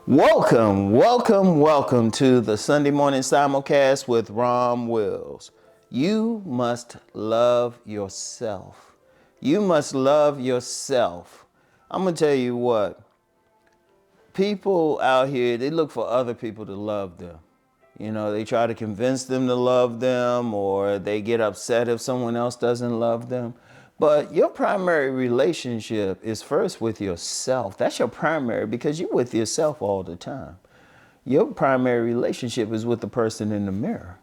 Welcome to the Sunday morning simulcast with Rom Wills. You must love yourself. You must love yourself. I'm going to tell you what, people out here, they look for other people to love them. You know, they try to convince them to love them, or they get upset if someone else doesn't love them. But your primary relationship is first with yourself. That's your primary, because you're with yourself all the time. Your primary relationship is with the person in the mirror.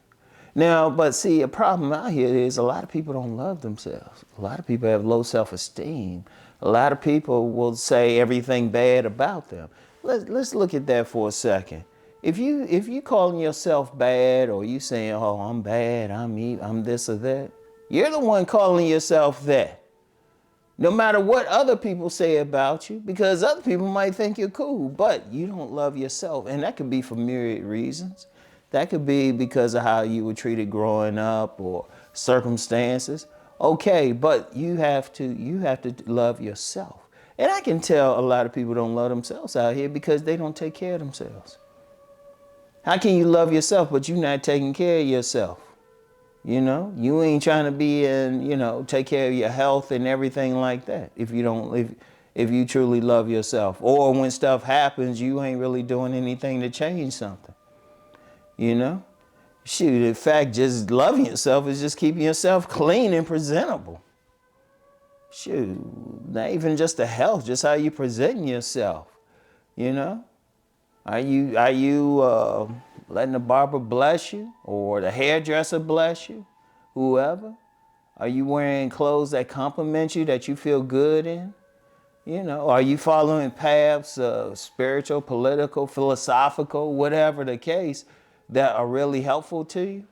Now, but see, a problem out here is a lot of people don't love themselves. A lot of people have low self-esteem. A lot of people will say everything bad about them. Let's look at that for a second. If you calling yourself bad, or you saying, "Oh, I'm bad, I'm this or that," you're the one calling yourself that. No matter what other people say about you, because other people might think you're cool, but you don't love yourself. And that could be for myriad reasons. That could be because of how you were treated growing up or circumstances. Okay, but you have to love yourself. And I can tell a lot of people don't love themselves out here because they don't take care of themselves. How can you love yourself, but you're not taking care of yourself? You know, you ain't trying to be take care of your health and everything like that. If you truly love yourself, or when stuff happens, you ain't really doing anything to change something. You know, shoot, in fact, just loving yourself is just keeping yourself clean and presentable. Shoot, not even just the health, just how you presenting yourself. You know, are you letting the barber bless you, or the hairdresser bless you, whoever? Are you wearing clothes that compliment you, that you feel good in? You know, are you following paths, spiritual, political, philosophical, whatever the case, that are really helpful to you?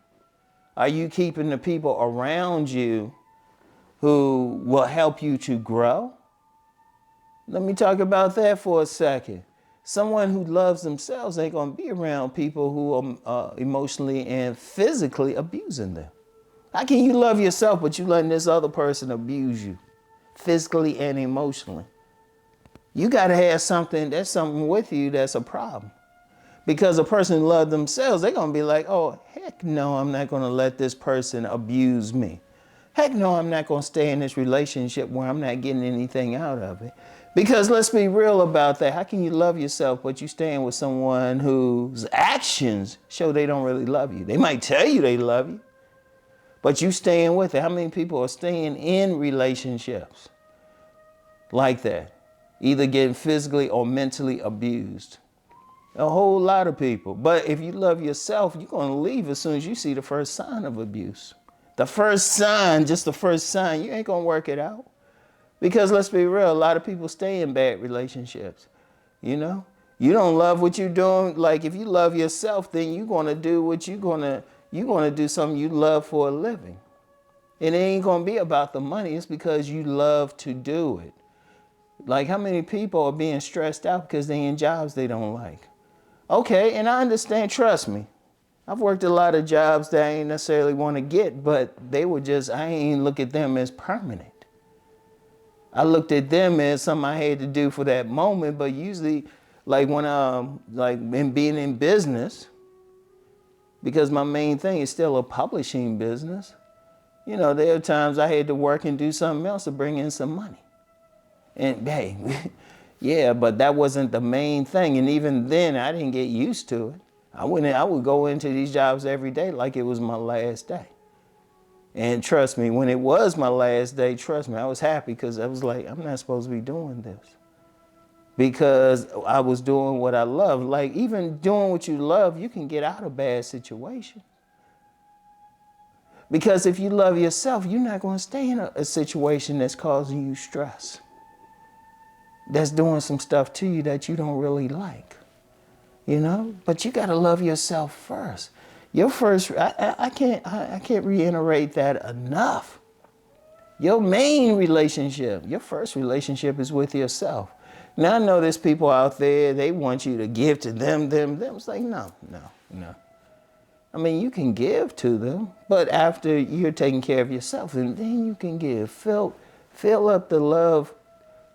Are you keeping the people around you who will help you to grow? Let me talk about that for a second. Someone who loves themselves ain't gonna be around people who are emotionally and physically abusing them. How can you love yourself, but you letting this other person abuse you, physically and emotionally? You gotta have something with you that's a problem. Because a person who loves themselves, they're gonna be like, "Oh, heck no, I'm not gonna let this person abuse me. Heck no, I'm not gonna stay in this relationship where I'm not getting anything out of it." Because let's be real about that. How can you love yourself, but you staying with someone whose actions show they don't really love you? They might tell you they love you, but you staying with it. How many people are staying in relationships like that, either getting physically or mentally abused? A whole lot of people. But if you love yourself, you're going to leave as soon as you see the first sign of abuse. The first sign, just the first sign, you ain't going to work it out. Because let's be real, a lot of people stay in bad relationships. You know, you don't love what you're doing. Like, if you love yourself, then you're going to do you're going to do something you love for a living. And it ain't going to be about the money. It's because you love to do it. Like, how many people are being stressed out because they in jobs they don't like? Okay, and I understand, trust me. I've worked a lot of jobs that I ain't necessarily want to get, but I ain't look at them as permanent. I looked at them as something I had to do for that moment, but usually, like when in being in business, because my main thing is still a publishing business, you know, there are times I had to work and do something else to bring in some money. And hey, yeah, but that wasn't the main thing. And even then, I didn't get used to it. I would go into these jobs every day like it was my last day. And trust me, when it was my last day, trust me, I was happy, because I was like, I'm not supposed to be doing this. Because I was doing what I love. Like, even doing what you love, you can get out of bad situations. Because if you love yourself, you're not going to stay in a situation that's causing you stress, that's doing some stuff to you that you don't really like, you know? But you got to love yourself first. Your first, I can't reiterate that enough. Your main relationship, your first relationship is with yourself. Now, I know there's people out there, they want you to give to them. It's like, no. I mean, you can give to them, but after you're taking care of yourself, and then you can give. Fill up the love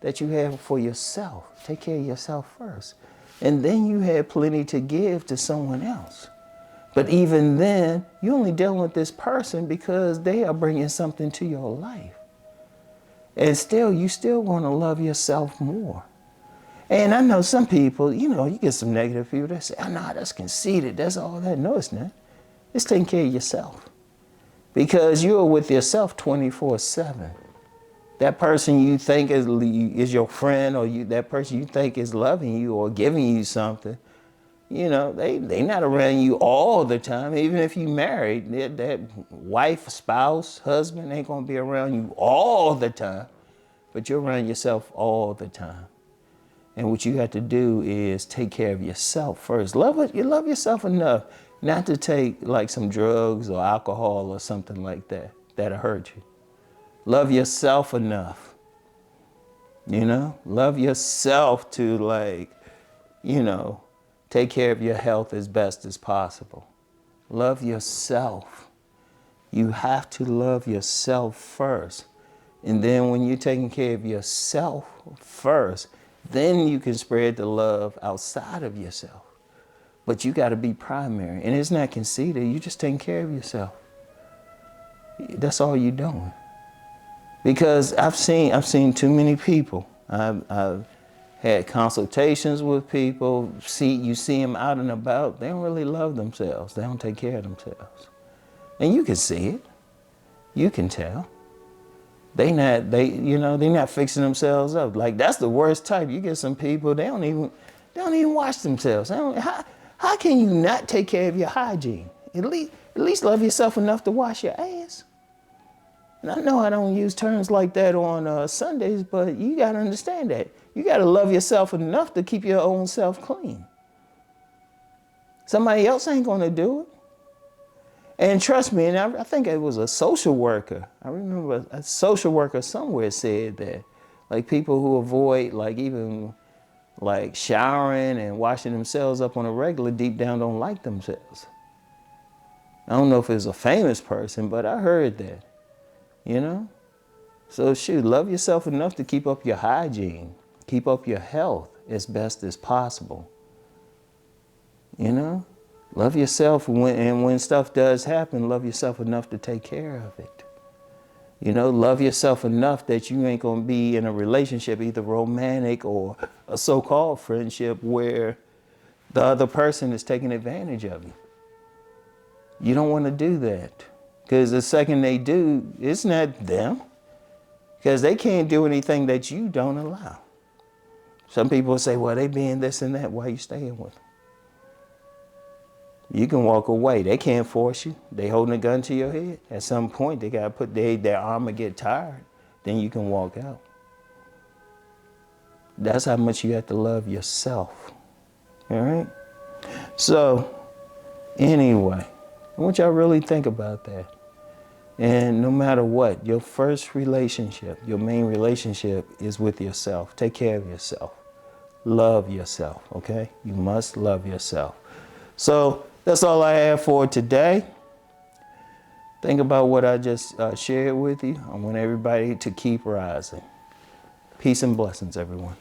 that you have for yourself. Take care of yourself first. And then you had plenty to give to someone else. But even then, you're only dealing with this person because they are bringing something to your life. And still, you still want to love yourself more. And I know some people, you know, you get some negative people that say, oh, no, that's conceited. That's all that. No, it's not. It's taking care of yourself. Because you're with yourself 24/7. That person you think is your friend, or that person you think is loving you or giving you something, you know, they not around you all the time. Even if you married, that wife, spouse, husband ain't gonna be around you all the time, but you're around yourself all the time. And what you have to do is take care of yourself first. You love yourself enough not to take like some drugs or alcohol or something like that that'll hurt you. Love yourself enough, you know? Love yourself to, like, you know, take care of your health as best as possible. Love yourself. You have to love yourself first. And then when you're taking care of yourself first, then you can spread the love outside of yourself. But you got to be primary. And it's not conceited. You're just taking care of yourself. That's all you're doing. Because I've seen too many people. I've had consultations with people. You see them out and about. They don't really love themselves. They don't take care of themselves. And you can see it. You can tell. They're not fixing themselves up. Like, that's the worst type. You get some people, they don't even wash themselves. How can you not take care of your hygiene? At least love yourself enough to wash your ass. And I know I don't use terms like that on Sundays, but you got to understand that. You got to love yourself enough to keep your own self clean. Somebody else ain't going to do it. And trust me, and I think it was a social worker. I remember a social worker somewhere said that, like, people who avoid, like, even like showering and washing themselves up on a regular, deep down don't like themselves. I don't know if it's a famous person, but I heard that. You know? So shoot, love yourself enough to keep up your hygiene, keep up your health as best as possible. You know? Love yourself, and when stuff does happen, love yourself enough to take care of it. You know, love yourself enough that you ain't gonna be in a relationship, either romantic or a so-called friendship, where the other person is taking advantage of you. You don't want to do that. Because the second they do, it's not them. Because they can't do anything that you don't allow. Some people say, well, they being this and that. Why are you staying with them? You can walk away. They can't force you. They holding a gun to your head. At some point, they got to put their arm and get tired. Then you can walk out. That's how much you have to love yourself. All right? So, anyway, I want y'all to really think about that. And no matter what, your first relationship, your main relationship is with yourself. Take care of yourself. Love yourself, okay? You must love yourself. So that's all I have for today. Think about what I just shared with you. I want everybody to keep rising. Peace and blessings, everyone.